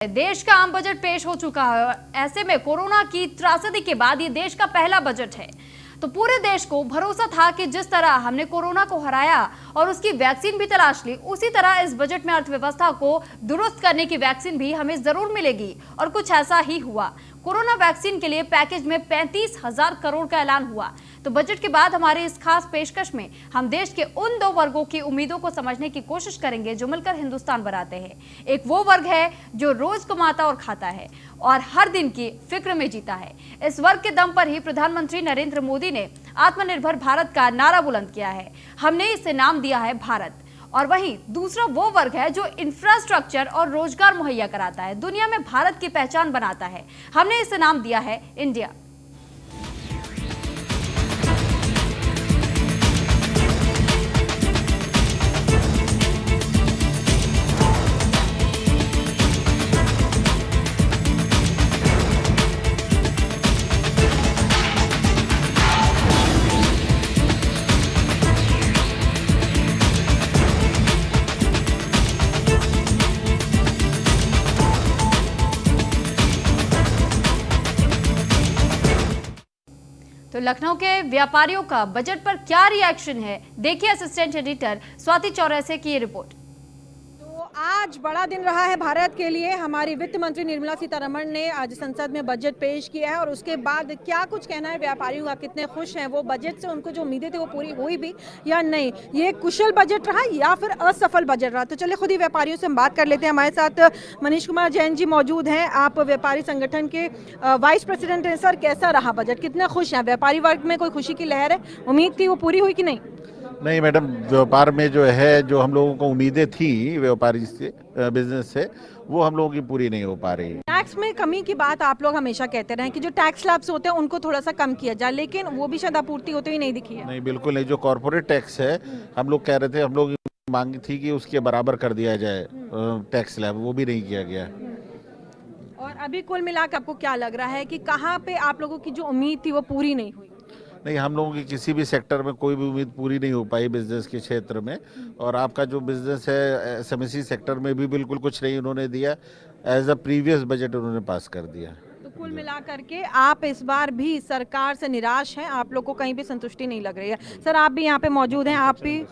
देश का आम बजट पेश हो चुका है। ऐसे में कोरोना की त्रासदी के बाद ये देश का पहला बजट है। तो पूरे देश को भरोसा था कि जिस तरह हमने कोरोना को हराया और उसकी वैक्सीन भी तलाश ली, उसी तरह इस बजट में अर्थव्यवस्था को दुरुस्त करने की वैक्सीन भी हमें जरूर मिलेगी। और कुछ ऐसा ही हुआ। कोरोना वैक्सीन के लिए पैकेज में 35,000 करोड़ का ऐलान हुआ। तो बजट के बाद हमारे इस खास पेशकश में हम देश के उन दो वर्गों की उम्मीदों को समझने की कोशिश करेंगे जो मिलकर हिंदुस्तान बनाते हैं। एक वो वर्ग है जो रोज कमाता और खाता है और हर दिन की फिक्र में जीता है। इस वर्ग के दम पर ही प्रधानमंत्री नरेंद्र मोदी ने आत्मनिर्भर भारत का नारा बुलंद किया है। हमने इसे नाम दिया है भारत। और वहीं दूसरा वो वर्ग है जो इंफ्रास्ट्रक्चर और रोजगार मुहैया कराता है, दुनिया में भारत की पहचान बनाता है। हमने इसे नाम दिया है इंडिया। तो लखनऊ के व्यापारियों का बजट पर क्या रिएक्शन है, देखिए असिस्टेंट एडिटर स्वाति चौरसे की ये रिपोर्ट। आज बड़ा दिन रहा है भारत के लिए। हमारी वित्त मंत्री निर्मला सीतारमण ने आज संसद में बजट पेश किया है और उसके बाद क्या कुछ कहना है व्यापारियों का, कितने खुश हैं वो, बजट से उनको जो उम्मीदें थी वो पूरी हुई भी या नहीं, ये कुशल बजट रहा या फिर असफल बजट रहा। तो चलिए खुद ही व्यापारियों से हम बात कर लेते हैं। हमारे साथ मनीष कुमार जैन जी मौजूद हैं, आप व्यापारी संगठन के वाइस प्रेसिडेंट हैं। सर, कैसा रहा बजट, कितने खुश हैं? व्यापारी वर्ग में कोई खुशी की लहर है? उम्मीद थी वो पूरी हुई कि नहीं? नहीं मैडम, व्यापार में जो है, जो हम लोगों को उम्मीदें थी व्यापारी से, बिजनेस से, वो हम लोगों की पूरी नहीं हो पा रही। टैक्स में कमी की बात आप लोग हमेशा कहते रहे कि जो टैक्स स्लैब्स होते हैं उनको थोड़ा सा कम किया जाए, लेकिन वो भी शायद आपूर्ति होते हुए नहीं दिखी है। नहीं, बिल्कुल नहीं। जो कॉर्पोरेट टैक्स है, हम लोग कह रहे थे, हम लोग मांग थी कि उसके बराबर कर दिया जाए टैक्स स्लैब, वो भी नहीं किया गया। और अभी कुल मिलाकर आपको क्या लग रहा है कि कहाँ पे आप लोगों की जो उम्मीद थी वो पूरी नहीं हुई? नहीं, हम लोगों की किसी भी सेक्टर में कोई भी उम्मीद पूरी नहीं हो पाई बिजनेस के क्षेत्र में। और आपका जो बिजनेस है एसएमसी सेक्टर में भी बिल्कुल कुछ नहीं उन्होंने दिया। एज अ प्रीवियस बजट उन्होंने पास कर दिया। तो कुल मिलाकर के आप इस बार भी सरकार से निराश हैं, आप लोग को कहीं भी संतुष्टि नहीं लग रही है। सर, आप भी यहाँ पे मौजूद हैं, आप भी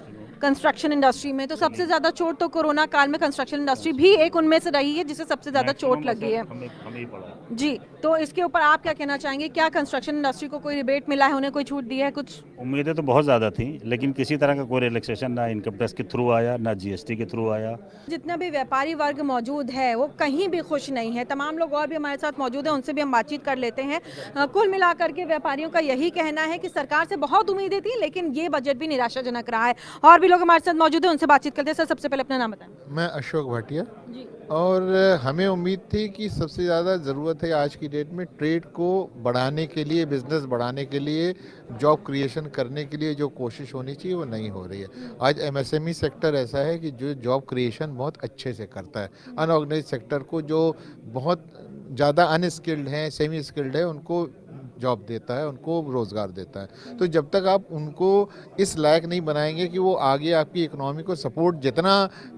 कंस्ट्रक्शन इंडस्ट्री में, तो सबसे ज्यादा चोट तो कोरोना काल में कंस्ट्रक्शन इंडस्ट्री भी एक उनमें से रही है जिसे सबसे ज्यादा चोट लगी है। हमें पड़ा जी, तो इसके ऊपर आप क्या कहना चाहेंगे? क्या कंस्ट्रक्शन इंडस्ट्री को कोई रिबेट मिला है, उन्हें कोई छूट दी है? कुछ उम्मीदें तो बहुत ज़्यादा थी, लेकिन किसी तरह का कोई रिलैक्सेशन ना इनकम टैक्स के थ्रू आया, ना जीएसटी के थ्रू आया। जितना भी व्यापारी वर्ग मौजूद है वो कहीं भी खुश नहीं है। तमाम लोग और भी हमारे साथ मौजूद हैं, उनसे भी हम बातचीत कर लेते हैं। कुल मिलाकर के व्यापारियों का यही कहना है कि सरकार से बहुत उम्मीदें थी, लेकिन ये बजट भी निराशाजनक रहा है। और भी लोग हमारे साथ मौजूद हैं, उनसे बातचीत करते हैं। सर, सबसे पहले अपना नाम बताएं। मैं अशोक भाटिया। जी। और हमें उम्मीद थी कि सबसे ज़्यादा ज़रूरत है आज की डेट में ट्रेड को बढ़ाने के लिए, बिजनेस बढ़ाने के लिए, जॉब क्रिएशन करने के लिए जो कोशिश होनी चाहिए वो नहीं हो रही है। आज एमएसएमई सेक्टर ऐसा है कि जो जॉब क्रिएशन बहुत अच्छे से करता है। अनऑर्गेनाइज सेक्टर को, जो बहुत ज़्यादा अनस्किल्ड हैं, सेमी स्किल्ड है, उनको जॉब देता है, उनको रोज़गार देता है। तो जब तक आप उनको इस लायक नहीं बनाएंगे कि वो आगे आपकी इकोनॉमी को सपोर्ट, जितना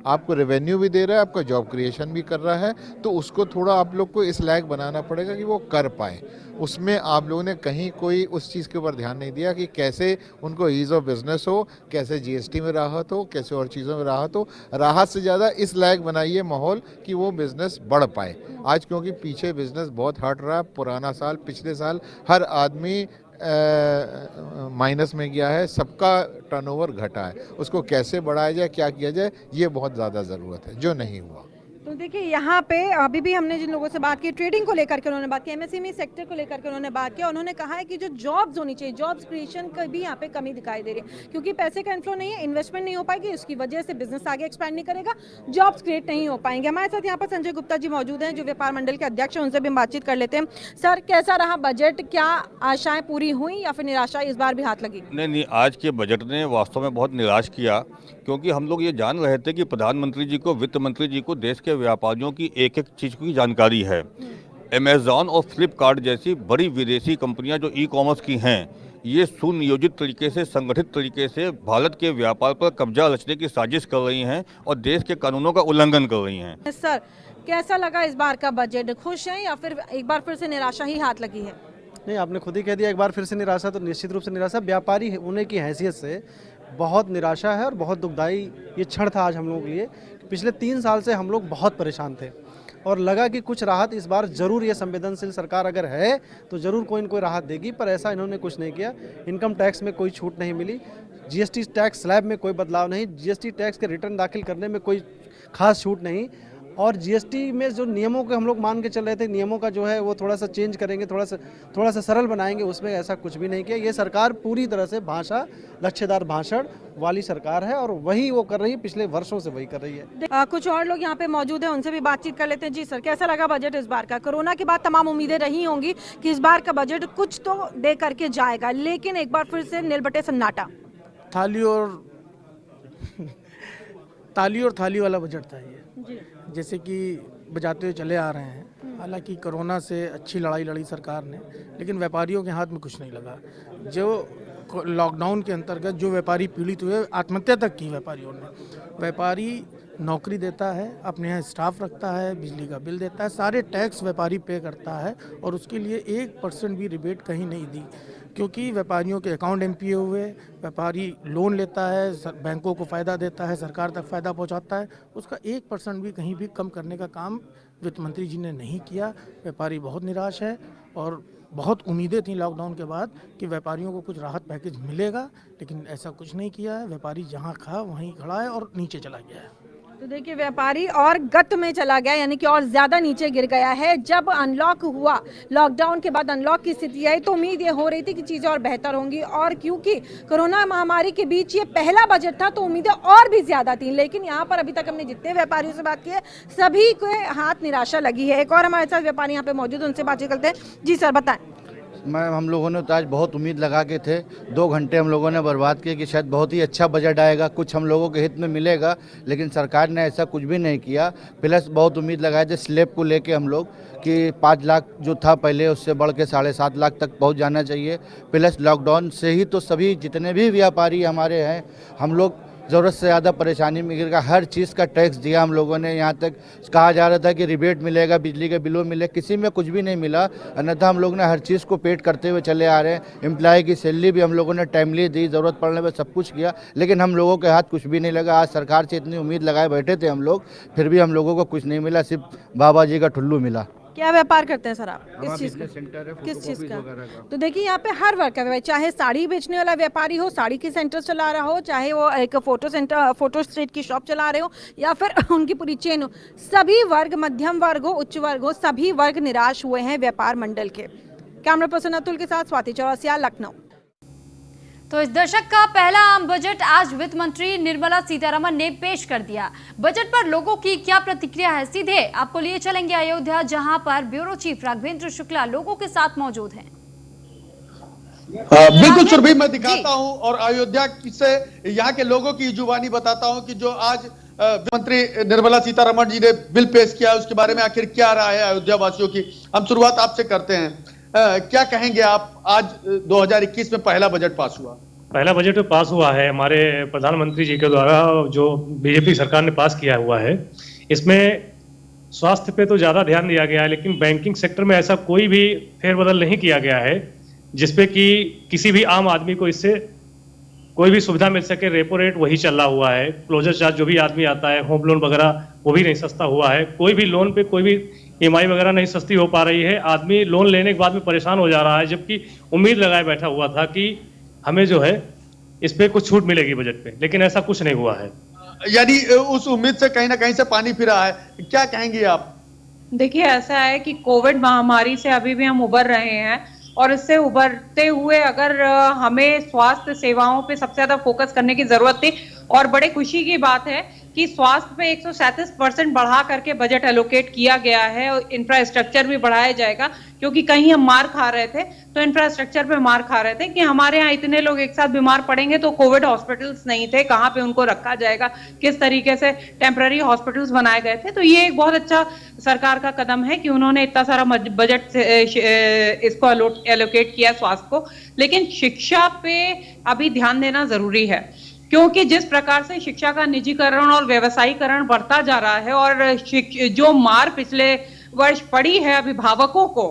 आपको रेवेन्यू भी दे रहा है, आपका जॉब क्रिएशन भी कर रहा है, तो उसको थोड़ा आप लोग को इस लायक बनाना पड़ेगा कि वो कर पाए। उसमें आप लोगों ने कहीं कोई उस चीज़ के ऊपर ध्यान नहीं दिया कि कैसे उनको ईज़ ऑफ बिजनेस हो, कैसे जीएसटी में राहत हो, कैसे और चीज़ों में राहत हो। राहत से ज़्यादा इस लायक बनाइए माहौल कि वो बिज़नेस बढ़ पाए। आज क्योंकि पीछे बिज़नेस बहुत हट रहा है। पुराना साल, पिछले साल हर आदमी माइनस में गया है, सबका टर्नओवर घटा है। उसको कैसे बढ़ाया जाए, क्या किया जाए, ये बहुत ज़्यादा ज़रूरत है, जो नहीं हुआ। तो देखिए, यहाँ पे अभी भी हमने जिन लोगों से बात की, ट्रेडिंग को लेकर के उन्होंने बात की, एमएसएमई सेक्टर को लेकर के उन्होंने बात किया। उन्होंने कहा है कि जो जॉब्स होनी चाहिए, जॉब्स क्रिएशन का भी यहाँ पे कमी दिखाई दे रही है, क्योंकि पैसे का इन्फ्लो नहीं है, इन्वेस्टमेंट नहीं हो पाएगी, उसकी वजह से बिजनेस आगे एक्सपैंड नहीं करेगा, जॉब्स क्रिएट नहीं हो पाएंगे। हमारे साथ यहाँ पर संजय गुप्ता जी मौजूद हैं, जो व्यापार मंडल के अध्यक्ष हैं, उनसे भी हम बातचीत कर लेते हैं। सर, कैसा रहा बजट? क्या आशाएं पूरी हुई या फिर निराशा इस बार भी हाथ लगी? नहीं, आज के बजट ने वास्तव में बहुत निराश किया, क्योंकि हम लोग ये जान रहे थे कि प्रधानमंत्री जी को, वित्त मंत्री जी को देश के व्यापारियों की एक एक चीज़ की जानकारी है। अमेज़ॉन और फ्लिपकार्ट जैसी बड़ी विदेशी कंपनियां जो ई कॉमर्स की हैं, ये सुनियोजित तरीके से, संगठित तरीके से भारत के व्यापार पर कब्जा रचने की साजिश कर रही हैं और देश के कानूनों का उल्लंघन कर रही हैं। सर, कैसा लगा इस बार का बजट? खुश हैं या फिर एक बार फिर से निराशा ही हाथ लगी है? नहीं, आपने खुद ही कह दिया एक बार फिर से निराशा, तो निश्चित रूप से निराशा व्यापारी होने की हैसियत से बहुत निराशा है और बहुत दुखदाई ये क्षण था आज हम लोगों के लिए। पिछले 3 साल से हम लोग बहुत परेशान थे और लगा कि कुछ राहत इस बार ज़रूर, ये संवेदनशील सरकार अगर है तो ज़रूर कोई न कोई राहत देगी, पर ऐसा इन्होंने कुछ नहीं किया। इनकम टैक्स में कोई छूट नहीं मिली, जीएसटी टैक्स स्लैब में कोई बदलाव नहीं, जीएसटी टैक्स के रिटर्न दाखिल करने में कोई खास छूट नहीं, और जीएसटी में जो नियमों को हम लोग मान के चल रहे थे, नियमों का जो है वो थोड़ा सा चेंज करेंगे, थोड़ा सा सरल बनाएंगे, उसमें ऐसा कुछ भी नहीं किया। ये सरकार पूरी तरह से लक्ष्यदार भाषण वाली सरकार है और वही वो कर रही है, पिछले वर्षों से वही कर रही है। कुछ और लोग यहाँ पे मौजूद हैं, उनसे भी बातचीत कर लेते हैं। जी सर, कैसा लगा बजट इस बार का? कोरोना के बाद तमाम उम्मीदें रही होंगी कि इस बार का बजट कुछ तो दे करके जाएगा, लेकिन एक बार फिर से नीलबटे सन्नाटा। थाली और थाली वाला बजट था ये, जैसे कि बजाते हुए चले आ रहे हैं। हालांकि कोरोना से अच्छी लड़ाई लड़ी सरकार ने, लेकिन व्यापारियों के हाथ में कुछ नहीं लगा। जो लॉकडाउन के अंतर्गत जो व्यापारी पीड़ित हुए, आत्महत्या तक की व्यापारियों ने। व्यापारी नौकरी देता है, अपने यहाँ स्टाफ रखता है, बिजली का बिल देता है, सारे टैक्स व्यापारी पे करता है और उसके लिए 1% भी रिबेट कहीं नहीं दी, क्योंकि व्यापारियों के अकाउंट एमपीए हुए, व्यापारी लोन लेता है, बैंकों को फ़ायदा देता है, सरकार तक फ़ायदा पहुंचाता है, उसका 1% भी कहीं भी कम करने का काम वित्त मंत्री जी ने नहीं किया। व्यापारी बहुत निराश है और बहुत उम्मीदें थी लॉकडाउन के बाद कि व्यापारियों को कुछ राहत पैकेज मिलेगा, लेकिन ऐसा कुछ नहीं किया है। व्यापारी जहाँ खा वहीं खड़ा है और नीचे चला गया है। तो देखिए, व्यापारी और गत में चला गया, यानी कि और ज्यादा नीचे गिर गया है। जब अनलॉक हुआ, लॉकडाउन के बाद अनलॉक की स्थिति आई, तो उम्मीद ये हो रही थी कि चीजें और बेहतर होंगी, और क्योंकि कोरोना महामारी के बीच ये पहला बजट था तो उम्मीदें और भी ज्यादा थी। लेकिन यहाँ पर अभी तक हमने जितने व्यापारियों से बात की है, सभी को हाथ निराशा लगी है। एक और हमारे साथ व्यापारी यहाँ पे मौजूद है, उनसे बातचीत करते हैं। जी सर, बताएं। मैम, हम लोगों ने तो आज बहुत उम्मीद लगा के थे, 2 घंटे हम लोगों ने बर्बाद किए कि शायद बहुत ही अच्छा बजट आएगा, कुछ हम लोगों के हित में मिलेगा, लेकिन सरकार ने ऐसा कुछ भी नहीं किया। प्लस बहुत उम्मीद लगाए थे स्लैब को लेके हम लोग कि 5 लाख जो था पहले, उससे बढ़ के 7.5 लाख तक पहुंच जाना चाहिए। प्लस लॉकडाउन से ही तो सभी जितने भी व्यापारी हमारे हैं, हम लोग ज़रूरत से ज़्यादा परेशानी में गिर गया। हर चीज़ का टैक्स दिया हम लोगों ने, यहाँ तक कहा जा रहा था कि रिबेट मिलेगा, बिजली के बिलों मिले, किसी में कुछ भी नहीं मिला। अन्यथा हम लोग ने हर चीज़ को पेड करते हुए चले आ रहे हैं। एम्प्लॉय की सैलरी भी हम लोगों ने टाइमली दी, ज़रूरत पड़ने पर सब कुछ किया, लेकिन हम लोगों के हाथ कुछ भी नहीं लगा। आज सरकार से इतनी उम्मीद लगाए बैठे थे हम लोग, फिर भी हम लोगों को कुछ नहीं मिला, सिर्फ बाबा जी का ठुल्लू मिला। क्या व्यापार करते हैं सर आप? किस चीज़ का? सेंटर है, किस चीज़ का? का। तो देखिए, यहाँ पे हर वर्ग का, चाहे साड़ी बेचने वाला व्यापारी हो, साड़ी की सेंटर चला रहा हो, चाहे वो एक फोटो स्टेट की शॉप चला रहे हो, या फिर उनकी पूरी चेन हो, सभी वर्ग, मध्यम वर्ग हो, उच्च वर्ग हो, सभी वर्ग निराश हुए हैं व्यापार मंडल के। कैमरा पर्सन अतुल के साथ स्वाति चौरसिया, लखनऊ। तो इस दशक का पहला आम बजट आज वित्त मंत्री निर्मला सीतारमण ने पेश कर दिया। बजट पर लोगों की क्या प्रतिक्रिया है, सीधे आपको लिए चलेंगे अयोध्या, जहां पर ब्यूरो चीफ राघवेंद्र शुक्ला लोगों के साथ मौजूद हैं। बिल्कुल सुरभि, मैं दिखाता हूं और अयोध्या से यहाँ के लोगों की जुबानी बताता हूं कि जो आज वित्त मंत्री निर्मला सीतारमण जी ने बिल पेश किया, उसके बारे में आखिर क्या राय है अयोध्या वासियों की। हम शुरुआत आपसे करते हैं, क्या कहेंगे आप? आज 2021 में पहला बजट पास हुआ। पहला बजट पास हुआ है हमारे प्रधानमंत्री जी के द्वारा, जो बीजेपी सरकार ने पास किया हुआ है। इसमें स्वास्थ्य पे तो ज़्यादा ध्यान दिया गया है, लेकिन बैंकिंग सेक्टर में ऐसा कोई भी फेरबदल नहीं किया गया है जिसपे कि किसी भी आम आदमी को इससे कोई भी सुविधा मिल सके। रेपो रेट वही चल रहा हुआ है, क्लोजर चार्ज जो भी आदमी आता है, होम लोन वगैरह वो भी नहीं सस्ता हुआ है, कोई भी लोन पे कोई भी ईएमआई वगैरह नहीं सस्ती हो पा रही है। आदमी लोन लेने के बाद में परेशान हो जा रहा है, जबकि उम्मीद लगाए बैठा हुआ था कि हमें जो है इस पे कुछ छूट मिलेगी बजट पे, लेकिन ऐसा कुछ नहीं हुआ है। यानी उस उम्मीद से कहीं ना कहीं से पानी फिरा है, क्या कहेंगे आप? देखिए, ऐसा है कि कोविड महामारी से अभी भी हम उबर रहे हैं, और इससे उभरते हुए अगर हमें स्वास्थ्य सेवाओं पे सबसे ज्यादा फोकस करने की जरूरत थी। और बड़े खुशी की बात है कि स्वास्थ्य पे 137% बढ़ा करके बजट एलोकेट किया गया है, और इंफ्रास्ट्रक्चर भी बढ़ाया जाएगा, क्योंकि कहीं हम मार खा रहे थे तो इंफ्रास्ट्रक्चर पे मार खा रहे थे कि हमारे यहाँ इतने लोग एक साथ बीमार पड़ेंगे तो कोविड हॉस्पिटल्स नहीं थे, कहाँ पे उनको रखा जाएगा, किस तरीके से टेम्पररी हॉस्पिटल्स बनाए गए थे। तो ये एक बहुत अच्छा सरकार का कदम है कि उन्होंने इतना सारा बजट इसको एलोकेट किया स्वास्थ्य को। लेकिन शिक्षा पे अभी ध्यान देना जरूरी है। क्योंकि जिस प्रकार से शिक्षा का निजीकरण और व्यवसायीकरण बढ़ता जा रहा है और जो मार पिछले वर्ष पड़ी है अभिभावकों को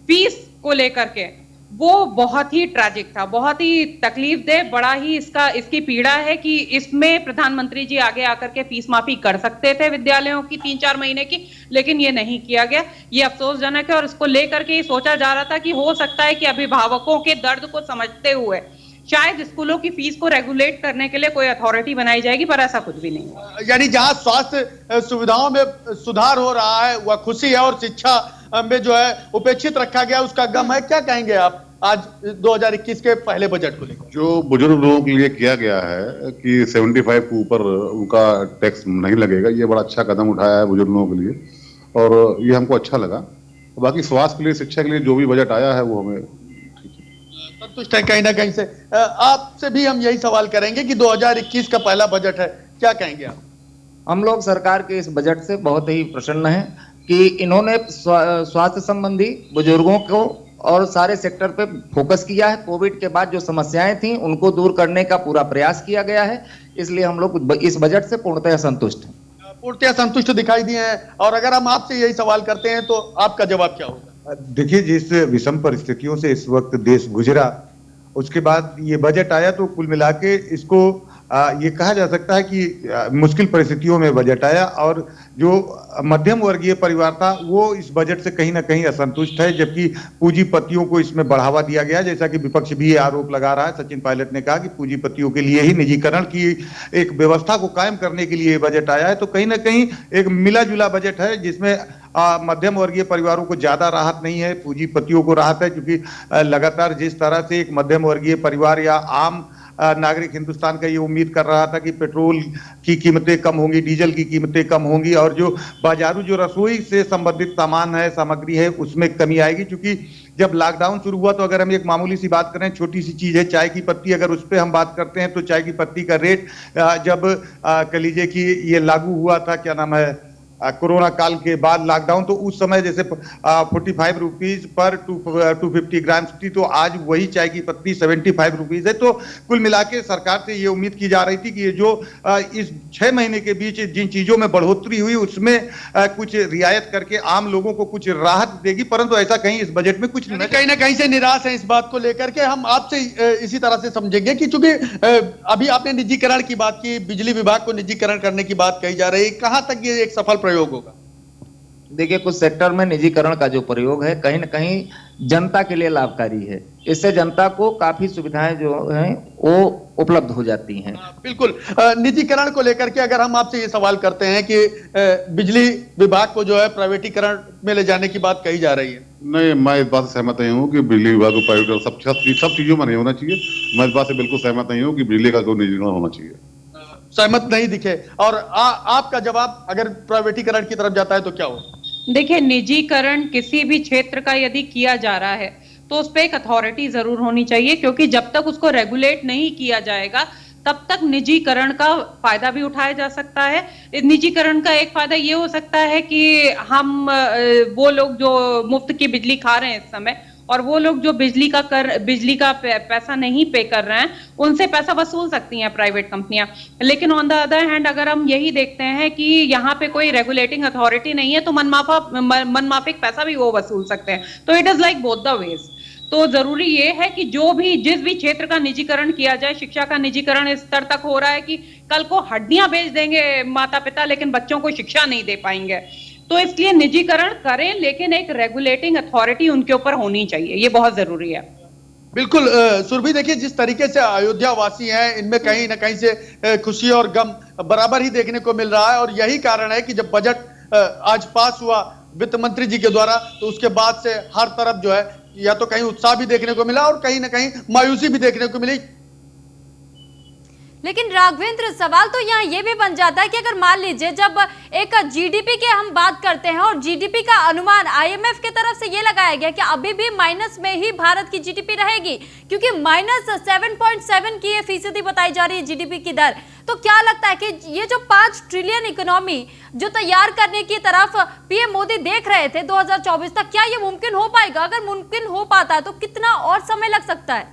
फीस को लेकर के, वो बहुत ही ट्रैजिक था, बहुत ही तकलीफदेह, बड़ा ही इसकी पीड़ा है कि इसमें प्रधानमंत्री जी आगे आकर के फीस माफी कर सकते थे विद्यालयों की 3-4 महीने की, लेकिन ये नहीं किया गया। ये अफसोसजनक है और इसको लेकर के सोचा जा रहा था कि हो सकता है कि अभिभावकों के दर्द को समझते हुए शायद स्कूलों की फीस को रेगुलेट करने के लिए कोई अथॉरिटी बनाई जाएगी, पर ऐसा कुछ भी नहीं है। यानी जहां स्वास्थ्य सुविधाओं में सुधार हो रहा है वह खुशी है और शिक्षा में जो है उपेक्षित रखा गया उसका गम है। क्या कहेंगे आप आज 2021 के पहले बजट को लेकर? जो बुजुर्ग लोगों के लिए किया गया है कि 75 के ऊपर उनका टैक्स नहीं लगेगा, ये बड़ा अच्छा कदम उठाया है बुजुर्ग लोगों के लिए और ये हमको अच्छा लगा। बाकी स्वास्थ्य के लिए, शिक्षा के लिए जो भी बजट आया है वो हमें संतुष्ट है कहीं ना कहीं से। आपसे भी हम यही सवाल करेंगे कि 2021 का पहला बजट है, क्या कहेंगे आप? हम लोग सरकार के इस बजट से बहुत ही प्रसन्न हैं कि इन्होंने स्वास्थ्य संबंधी बुजुर्गों को और सारे सेक्टर पे फोकस किया है। कोविड के बाद जो समस्याएं थी उनको दूर करने का पूरा प्रयास किया गया है, इसलिए हम लोग इस बजट से पूर्णतः संतुष्ट हैं। पूर्णतः संतुष्ट दिखाई दिए हैं। और अगर हम आपसे यही सवाल करते हैं तो आपका जवाब क्या होगा? देखिए, जिस विषम परिस्थितियों से इस वक्त देश गुजरा, उसके बाद ये बजट आया तो कुल मिला के इसको ये कहा जा सकता है कि मुश्किल परिस्थितियों में बजट आया और जो मध्यम वर्गीय परिवार था वो इस बजट से कहीं ना कहीं असंतुष्ट है, जबकि पूंजीपतियों को इसमें बढ़ावा दिया गया। जैसा कि विपक्ष भी ये आरोप लगा रहा है, सचिन पायलट ने कहा कि पूंजीपतियों के लिए ही निजीकरण की एक व्यवस्था को कायम करने के लिए बजट आया है। तो कहीं ना कहीं एक मिला जुला बजट है जिसमें मध्यम वर्गीय परिवारों को ज्यादा राहत नहीं है, पूंजीपतियों को राहत है, क्योंकि लगातार जिस तरह से एक मध्यम वर्गीय परिवार या आम नागरिक हिंदुस्तान का ये उम्मीद कर रहा था कि पेट्रोल की कीमतें कम होंगी, डीजल की कीमतें कम होंगी और जो बाजारू जो रसोई से संबंधित सामान है, सामग्री है, उसमें कमी आएगी। क्योंकि जब लॉकडाउन शुरू हुआ तो अगर हम एक मामूली सी बात करें, छोटी सी चीज है चाय की पत्ती, अगर उस पर हम बात करते हैं तो चाय की पत्ती का रेट जब कह लीजिए कि ये लागू हुआ था, क्या नाम है, कोरोना काल के बाद लॉकडाउन, तो उस समय जैसे 45 रुपीज पर 250 ग्राम थी, तो आज वही चाय की पत्ती 75 रुपीज है। तो कुल मिला के सरकार से ये उम्मीद की जा रही थी कि ये जो इस 6 महीने के बीच जिन चीजों में बढ़ोतरी हुई उसमें कुछ रियायत करके आम लोगों को कुछ राहत देगी, परंतु ऐसा कहीं इस बजट में कुछ नहीं। कहीं ना कहीं से निराश है इस बात को लेकर के। हम आपसे इसी तरह से समझेंगे कि चूंकि अभी आपने निजीकरण की बात की, बिजली विभाग को निजीकरण करने की बात कही जा रही है, कहां तक ये एक सफल प्रयोग होगा? देखिए, कुछ सेक्टर में निजीकरण का जो प्रयोग है कहीं न कहीं जनता के लिए लाभकारी है। इससे जनता को काफी सुविधाएं जो हैं वो उपलब्ध हो जाती हैं। बिल्कुल। निजीकरण को लेकर के अगर हम आपसे ये सवाल करते हैं कि बिजली विभाग को जो है प्राइवेटीकरण में ले जाने की बात कही जा रही है। नहीं, मैं इस बात से सहमत नहीं हूँ कि बिजली विभाग को प्राइवेट सब चीजों में नहीं होना चाहिए। मैं इस बात से बिल्कुल सहमत नहीं हूँ कि बिजली का कोई निजीकरण होना चाहिए। सहमत नहीं दिखे। और आपका जवाब अगर प्राइवेटीकरण की तरफ जाता है तो क्या होगा? देखिए, निजीकरण किसी भी क्षेत्र का यदि किया जा रहा है तो उस पर एक अथॉरिटी जरूर होनी चाहिए, क्योंकि जब तक उसको रेगुलेट नहीं किया जाएगा तब तक निजीकरण का फायदा भी उठाया जा सकता है। निजीकरण का एक फायदा ये हो सकता है कि हम वो लोग जो मुफ्त की बिजली खा रहे हैं इस समय और वो लोग जो बिजली का पैसा नहीं पे कर रहे हैं, उनसे पैसा वसूल सकती हैं प्राइवेट कंपनियां। लेकिन ऑन द अदर हैंड अगर हम यही देखते हैं कि यहाँ पे कोई रेगुलेटिंग अथॉरिटी नहीं है तो मनमाफिक पैसा भी वो वसूल सकते हैं। तो it is like both the ways. तो जरूरी ये है कि जिस भी क्षेत्र का निजीकरण किया जाए, शिक्षा का निजीकरण इस स्तर तक हो रहा है कि कल को हड्डियां बेच देंगे माता पिता, लेकिन बच्चों को शिक्षा नहीं दे पाएंगे। तो इसलिए निजीकरण करें, लेकिन एक रेगुलेटिंग अथॉरिटी उनके ऊपर होनी चाहिए, ये बहुत जरूरी है। बिल्कुल। सुरभि, देखिए जिस तरीके से अयोध्या वासी हैं, इनमें कहीं ना कहीं से खुशी और गम बराबर ही देखने को मिल रहा है। और यही कारण है कि जब बजट आज पास हुआ वित्त मंत्री जी के द्वारा, तो उसके बाद से हर तरफ जो है या तो कहीं उत्साह भी देखने को मिला और कहीं ना कहीं मायूसी भी देखने को मिली। लेकिन राघवेंद्र, सवाल तो यहाँ ये भी बन जाता है कि अगर मान लीजिए जब एक जीडीपी की हम बात करते हैं और जीडीपी का अनुमान आईएमएफ की तरफ से ये लगाया गया कि अभी भी माइनस में ही भारत की जीडीपी रहेगी, क्योंकि -7.7 की ये फीसदी बताई जा रही है जीडीपी की दर। तो क्या लगता है कि ये जो 5 ट्रिलियन इकोनॉमी जो तैयार करने की तरफ पीएम मोदी देख रहे थे 2024 तक, क्या ये मुमकिन हो पाएगा? अगर मुमकिन हो पाता है तो कितना और समय लग सकता है?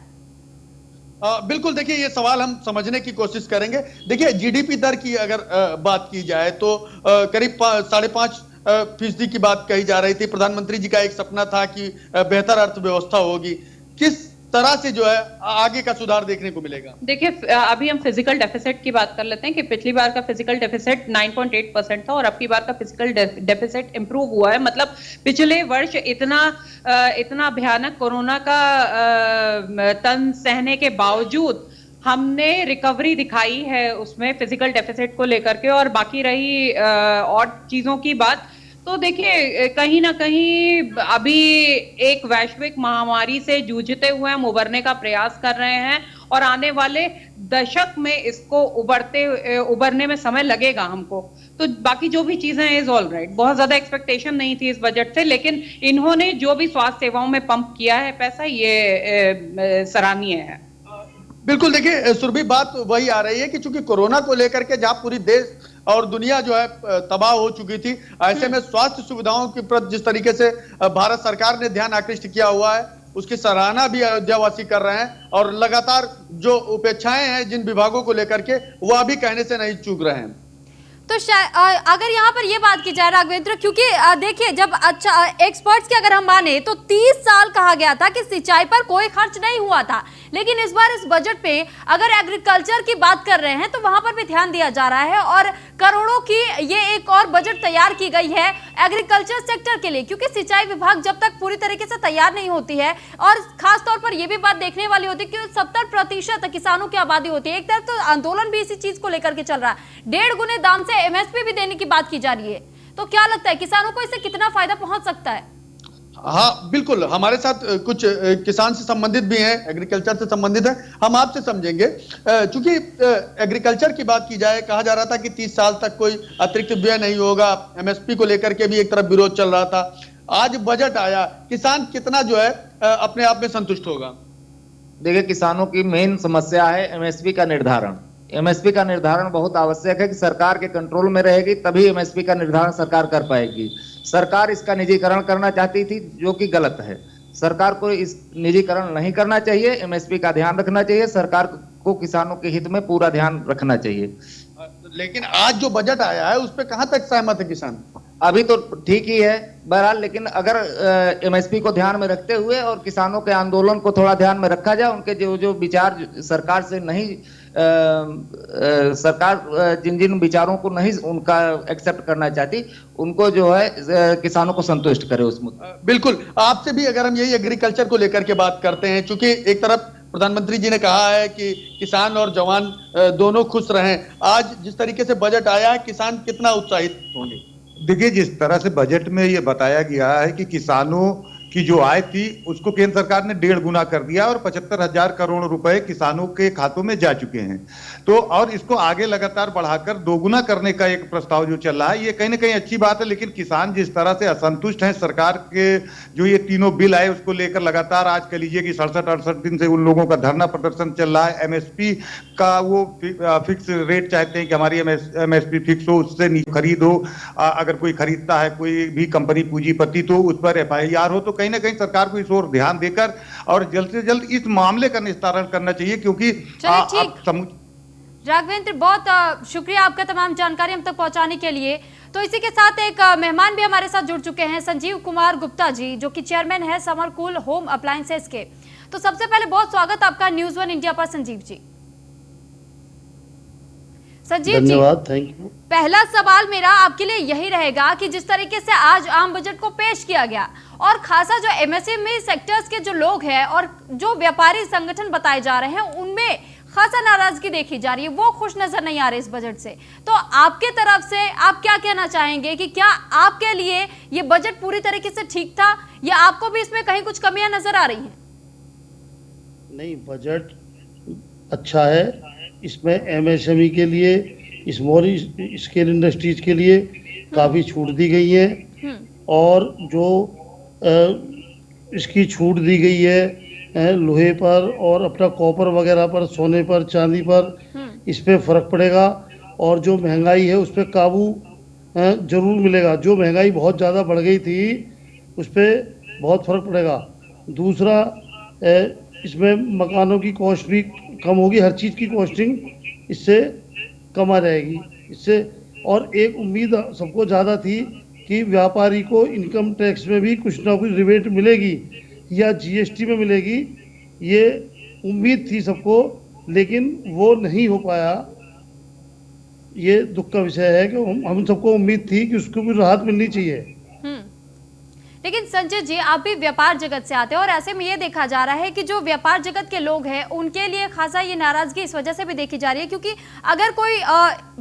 बिल्कुल, देखिए ये सवाल हम समझने की कोशिश करेंगे। देखिए जीडीपी दर की अगर बात की जाए तो करीब 5.5% की बात कही जा रही थी। प्रधानमंत्री जी का एक सपना था कि बेहतर अर्थव्यवस्था होगी। किस तरह से जो है आगे का सुधार देखने को मिलेगा? देखिए अभी हम फिजिकल डेफिसिट की बात कर लेते हैं कि पिछली बार का फिजिकल डेफिसिट 9.8% था और अब की बार का फिजिकल डेफिसिट इंप्रूव हुआ है। मतलब पिछले वर्ष इतना भयानक कोरोना का तन सहने के बावजूद हमने रिकवरी दिखाई है उसमें फिजिकल डेफिसिट को लेकर के। और बाकी रही और चीजों की बात, तो देखिए कहीं ना कहीं अभी एक वैश्विक महामारी से जूझते हुए हम उबरने का प्रयास कर रहे हैं और आने वाले दशक में इसको उबरने में समय लगेगा हमको। तो बाकी जो भी चीजें इज ऑल राइट। बहुत ज्यादा एक्सपेक्टेशन नहीं थी इस बजट से, लेकिन इन्होंने जो भी स्वास्थ्य सेवाओं में पंप किया है पैसा, ये सराहनीय है। बिल्कुल, देखिए सुरभि बात वही आ रही है कि चूंकि कोरोना को लेकर के जहां पूरी देश और दुनिया जो है तबाह हो चुकी थी, ऐसे में स्वास्थ्य सुविधाओं के प्रति जिस तरीके से भारत सरकार ने ध्यान आकृष्ट किया हुआ है, उसकी सराहना भी अयोध्यावासी कर रहे हैं। और लगातार जो उपेक्षाएं हैं जिन विभागों को लेकर के, वह भी कहने से नहीं चूक रहे हैं। तो अगर यहाँ पर ये बात की जाए राघवेंद्र, क्योंकि देखिए जब अच्छा एक्सपर्ट्स की अगर हम माने तो 30 साल कहा गया था कि सिंचाई पर कोई खर्च नहीं हुआ था, लेकिन इस बार इस बजट पे अगर एग्रीकल्चर की बात कर रहे हैं तो वहां पर भी ध्यान दिया जा रहा है और करोड़ों की ये एक और बजट तैयार की गई है एग्रीकल्चर सेक्टर के लिए, क्योंकि सिंचाई विभाग जब तक पूरी तरीके से तैयार नहीं होती है, और खास तौर पर यह भी बात देखने वाली होती है कि 70% किसानों की आबादी होती है। एक तरफ तो आंदोलन भी इसी चीज को लेकर के चल रहा है, 1.5 गुने दाम से एमएसपी भी देने की बात की जा रही है। तो क्या लगता है किसानों को इससे कितना फायदा पहुंच सकता है? हाँ बिल्कुल, हमारे साथ कुछ किसान से संबंधित भी हैं, एग्रीकल्चर से संबंधित है, हम आपसे समझेंगे। चूंकि एग्रीकल्चर की बात की जाए, कहा जा रहा था कि 30 साल तक कोई अतिरिक्त व्यय नहीं होगा, एमएसपी को लेकर के भी एक तरफ विरोध चल रहा था। आज बजट आया, किसान कितना जो है अपने आप में संतुष्ट होगा? देखिए किसानों की मेन समस्या है एमएसपी का निर्धारण। एमएसपी का निर्धारण बहुत आवश्यक है कि सरकार के कंट्रोल में रहेगी तभी एमएसपी का निर्धारण सरकार कर पाएगी। सरकार इसका निजीकरण करना चाहती थी, जो कि गलत है। सरकार को इस निजीकरण नहीं करना चाहिए, एमएसपी का ध्यान रखना चाहिए। सरकार को किसानों के हित में पूरा ध्यान रखना चाहिए। लेकिन आज जो बजट आया है उस पर कहां तक सहमत है किसान? अभी तो ठीक ही है बहरहाल, लेकिन अगर एमएसपी को ध्यान में रखते हुए और किसानों के आंदोलन को थोड़ा ध्यान में रखा जाए, उनके जो विचार सरकार से नहीं सरकार जिन विचारों को नहीं उनका एक्सेप्ट करना चाहती, उनको जो है किसानों को संतुष्ट करे उस मुद्दे। बिल्कुल, आपसे भी अगर हम यही एग्रीकल्चर को लेकर के बात करते हैं, चूंकि एक तरफ प्रधानमंत्री जी ने कहा है कि किसान और जवान दोनों खुश रहें, आज जिस तरीके से बजट आया है, किसान कितना उत्साहित होंगे? देखिए, जिस तरह से बजट में ये बताया गया है कि किसानों की जो आय थी उसको केंद्र सरकार ने 1.5 गुना कर दिया और 75,000 करोड़ रुपए किसानों के खातों में जा चुके हैं। तो और इसको आगे लगातार बढ़ाकर 2 गुना करने का एक प्रस्ताव जो चल रहा है, ये कहीं ना कहीं अच्छी बात है। लेकिन किसान जिस तरह से असंतुष्ट हैं सरकार के जो ये तीनों बिल आए उसको लेकर, लगातार आज कह लीजिए कि 67-68 दिन से उन लोगों का धरना प्रदर्शन चल रहा है। एमएसपी का वो फिक्स रेट चाहते हैं कि हमारी एमएसपी फिक्स हो, उससे नहीं खरीद हो। अगर कोई खरीदता है कोई भी कंपनी पूंजीपति तो उस पर FIR हो। तो कहीं ना कहीं सरकार को इस ओर ध्यान देकर और जल्द से जल्द इस मामले का निस्तारण करना चाहिए, क्योंकि राघवेंद्र बहुत शुक्रिया आपका तमाम जानकारी हम तक पहुंचाने के लिए। तो इसी के साथ एक मेहमान भी हमारे साथ जुड़ चुके हैं, संजीव कुमार गुप्ता जी, जो कि चेयरमैन है समर कूल होम अप्लायंसेस के। तो सबसे पहले बहुत स्वागत आपका न्यूज़ 1 इंडिया पर संजीव जी। Sanjeev ji, thank you. पहला सवाल मेरा आपके लिए यही रहेगा कि जिस तरीके से आज आम बजट को पेश किया गया और खासा जो एमएसएमई सेक्टर्स के जो लोग हैं और जो व्यापारी संगठन बताए जा रहे हैं, उनमें खासा नाराजगी देखी जा रही है, वो खुश नजर नहीं आ रहे इस बजट से। तो आपके तरफ से आप क्या कहना चाहेंगे कि क्या आपके लिए ये बजट पूरी तरीके से ठीक था या आपको भी इसमें कहीं कुछ कमियां नजर आ रही हैं? नहीं, बजट अच्छा है। इसमें एमएसएमई के लिए, स्मॉल स्केल इंडस्ट्रीज के लिए काफ़ी छूट दी गई है, और जो इसकी छूट दी गई है लोहे पर और अपना कॉपर वगैरह पर, सोने पर, चांदी पर, इस पे फ़र्क पड़ेगा। और जो महंगाई है उस पर काबू ज़रूर मिलेगा। जो महंगाई बहुत ज़्यादा बढ़ गई थी उस पर बहुत फ़र्क पड़ेगा। दूसरा, इसमें मकानों की कॉस्ट भी कम होगी, हर चीज़ की कॉस्टिंग इससे कम आ रहेगी इससे। और एक उम्मीद सबको ज़्यादा थी कि व्यापारी को इनकम टैक्स में भी कुछ ना कुछ रिबेट मिलेगी या जीएसटी में मिलेगी, ये उम्मीद थी सबको, लेकिन वो नहीं हो पाया। ये दुख का विषय है कि हम सबको उम्मीद थी कि उसको भी राहत मिलनी चाहिए। लेकिन संजय जी, आप भी व्यापार जगत से आते हैं और ऐसे में ये देखा जा रहा है कि जो व्यापार जगत के लोग हैं उनके लिए खासा ये नाराजगी इस वजह से भी देखी जा रही है, क्योंकि अगर कोई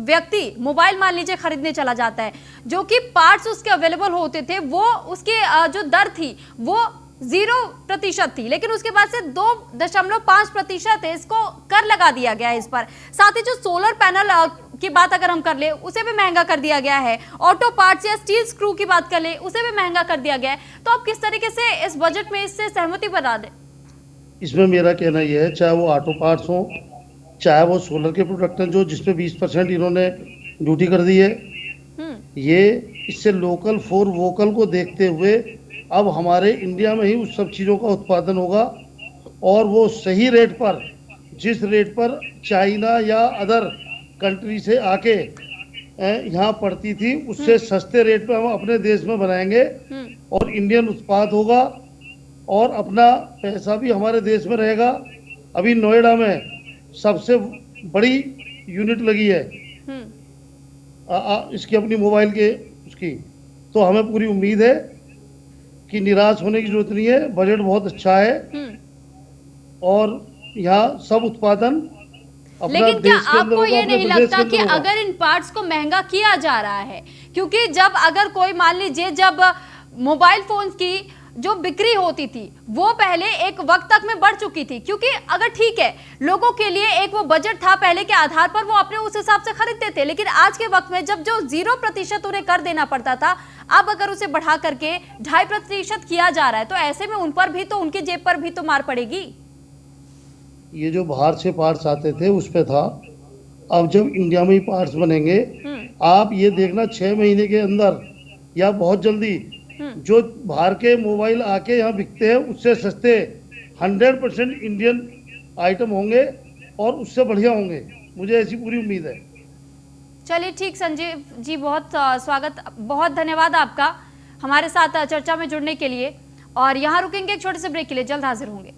व्यक्ति मोबाइल मान लीजिए खरीदने चला जाता है, जो कि पार्ट्स उसके अवेलेबल होते थे, वो उसकी जो दर थी वो 0% थी, लेकिन उसके बाद से 2.5% है, इसको कर लगा दिया गया है इस पर। साथ ही जो सोलर पैनल की बात अगर हम कर ले, उसे भी महंगा कर दिया गया है। ऑटो पार्ट्स या स्टील स्क्रू की बात कर ले, उसे भी महंगा कर दिया गया है। तो आप किस तरीके से इस बजट में इससे सहमति बना दें? इसमें मेरा कहना यह है, चाहे वो ऑटो पार्ट्स हो, चाहे वो सोलर के प्रोडक्ट हैं जो जिसपे 20% इन्होंने ड्यूटी कर दी है, ये इससे लोकल फॉर वोकल को देखते हुए अब हमारे इंडिया में ही उस सब चीज़ों का उत्पादन होगा और वो सही रेट पर, जिस रेट पर चाइना या अदर कंट्री से आके यहाँ पड़ती थी, उससे सस्ते रेट पे हम अपने देश में बनाएंगे और इंडियन उत्पाद होगा और अपना पैसा भी हमारे देश में रहेगा। अभी नोएडा में सबसे बड़ी यूनिट लगी है इसकी, अपनी मोबाइल के उसकी। तो हमें पूरी उम्मीद है कि निराश होने की जरूरत नहीं है, बजट बहुत अच्छा है और यहाँ सब उत्पादन। लेकिन क्या आपको ये नहीं लगता कि अगर इन पार्ट्स को महंगा किया जा रहा है, क्योंकि जब अगर कोई मान लीजिए जब मोबाइल फोन्स की जो बिक्री होती थी वो पहले एक वक्त तक में बढ़ चुकी थी, क्योंकि अगर ठीक है लोगों के लिए एक वो बजट था पहले के आधार पर, वो अपने उस हिसाब से खरीदते थे, लेकिन आज के वक्त में जब जो 0% उन्हें कर देना पड़ता था, अब अगर उसे बढ़ा करके 2.5% किया जा रहा है, तो ऐसे में उन पर भी तो, उनकी जेब पर भी तो मार पड़ेगी। ये जो बाहर से पार्ट्स आते थे उस पे था, अब जब इंडिया में ही पार्ट्स बनेंगे, आप ये देखना 6 महीने के अंदर या बहुत जल्दी जो बाहर के मोबाइल आके यहाँ बिकते हैं उससे सस्ते 100% इंडियन आइटम होंगे और उससे बढ़िया होंगे, मुझे ऐसी पूरी उम्मीद है। चलिए ठीक संजीव जी, बहुत स्वागत, बहुत धन्यवाद आपका हमारे साथ चर्चा में जुड़ने के लिए। और यहाँ रुकेंगे एक छोटे से ब्रेक के लिए, जल्द हाजिर होंगे।